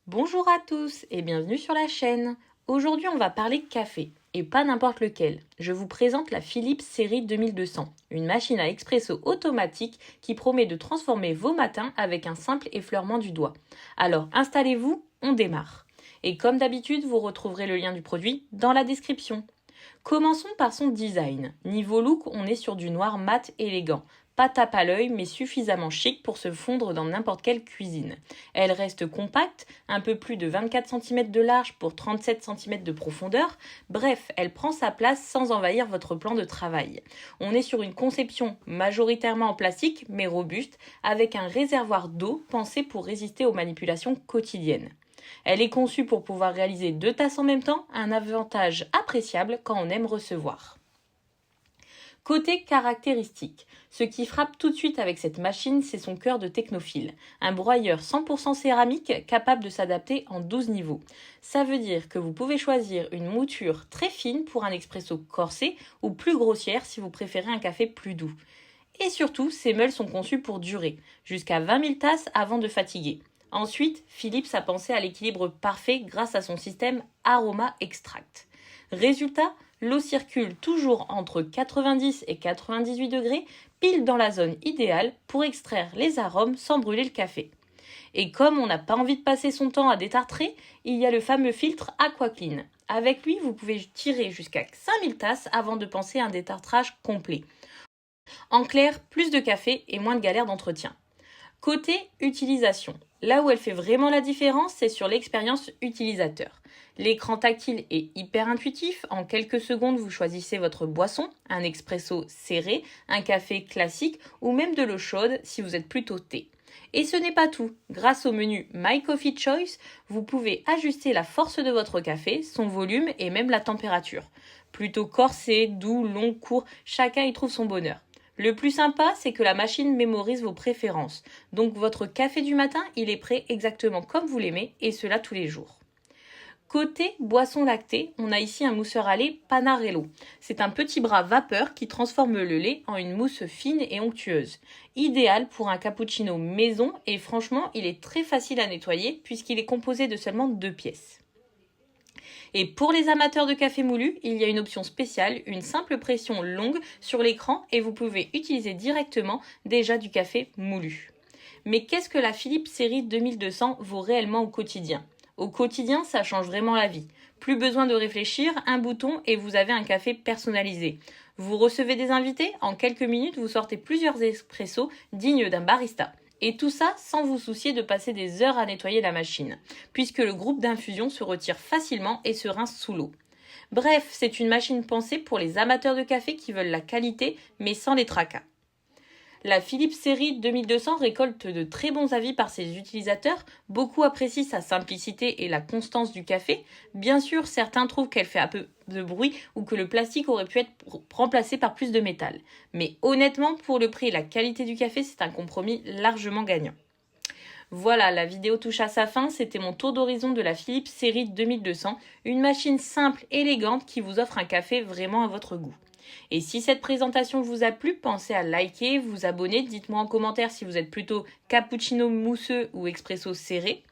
Bonjour à tous et bienvenue sur la chaîne. Aujourd'hui on va parler café, et pas n'importe lequel. Je vous présente la Philips série 2200, une machine à expresso automatique qui promet de transformer vos matins avec un simple effleurement du doigt. Alors installez-vous, on démarre. Et comme d'habitude, vous retrouverez le lien du produit dans la description. Commençons par son design. Niveau look, on est sur du noir mat élégant. Pas tape à l'œil, mais suffisamment chic pour se fondre dans n'importe quelle cuisine. Elle reste compacte, un peu plus de 24 cm de large pour 37 cm de profondeur. Bref, elle prend sa place sans envahir votre plan de travail. On est sur une conception majoritairement en plastique, mais robuste, avec un réservoir d'eau pensé pour résister aux manipulations quotidiennes. Elle est conçue pour pouvoir réaliser 2 tasses en même temps, un avantage appréciable quand on aime recevoir. Côté caractéristiques, ce qui frappe tout de suite avec cette machine, c'est son cœur de technophile. Un broyeur 100% céramique capable de s'adapter en 12 niveaux. Ça veut dire que vous pouvez choisir une mouture très fine pour un expresso corsé ou plus grossière si vous préférez un café plus doux. Et surtout, ces meules sont conçues pour durer, jusqu'à 20 000 tasses avant de fatiguer. Ensuite, Philips a pensé à l'équilibre parfait grâce à son système Aroma Extract. Résultat, l'eau circule toujours entre 90 et 98 degrés, pile dans la zone idéale pour extraire les arômes sans brûler le café. Et comme on n'a pas envie de passer son temps à détartrer, il y a le fameux filtre AquaClean. Avec lui, vous pouvez tirer jusqu'à 5000 tasses avant de penser à un détartrage complet. En clair, plus de café et moins de galères d'entretien. Côté utilisation, là où elle fait vraiment la différence, c'est sur l'expérience utilisateur. L'écran tactile est hyper intuitif. En quelques secondes, vous choisissez votre boisson, un expresso serré, un café classique ou même de l'eau chaude si vous êtes plutôt thé. Et ce n'est pas tout. Grâce au menu My Coffee Choice, vous pouvez ajuster la force de votre café, son volume et même la température. Plutôt corsé, doux, long, court, chacun y trouve son bonheur. Le plus sympa, c'est que la machine mémorise vos préférences. Donc votre café du matin, il est prêt exactement comme vous l'aimez, et cela tous les jours. Côté boisson lactée, on a ici un mousseur à lait Panarello. C'est un petit bras vapeur qui transforme le lait en une mousse fine et onctueuse. Idéal pour un cappuccino maison, et franchement, il est très facile à nettoyer puisqu'il est composé de seulement 2 pièces. Et pour les amateurs de café moulu, il y a une option spéciale, une simple pression longue sur l'écran et vous pouvez utiliser directement déjà du café moulu. Mais qu'est-ce que la Philips série 2200 vaut réellement au quotidien ? Au quotidien, ça change vraiment la vie. Plus besoin de réfléchir, un bouton et vous avez un café personnalisé. Vous recevez des invités, en quelques minutes vous sortez plusieurs espressos dignes d'un barista. Et tout ça sans vous soucier de passer des heures à nettoyer la machine, puisque le groupe d'infusion se retire facilement et se rince sous l'eau. Bref, c'est une machine pensée pour les amateurs de café qui veulent la qualité, mais sans les tracas. La Philips série 2200 récolte de très bons avis par ses utilisateurs. Beaucoup apprécient sa simplicité et la constance du café. Bien sûr, certains trouvent qu'elle fait un peu de bruit ou que le plastique aurait pu être remplacé par plus de métal. Mais honnêtement, pour le prix et la qualité du café, c'est un compromis largement gagnant. Voilà, la vidéo touche à sa fin. C'était mon tour d'horizon de la Philips série 2200. Une machine simple, élégante qui vous offre un café vraiment à votre goût. Et si cette présentation vous a plu, pensez à liker, vous abonner, dites-moi en commentaire si vous êtes plutôt cappuccino mousseux ou expresso serré.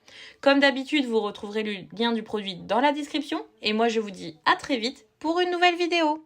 Comme d'habitude, vous retrouverez le lien du produit dans la description. Et moi, je vous dis à très vite pour une nouvelle vidéo.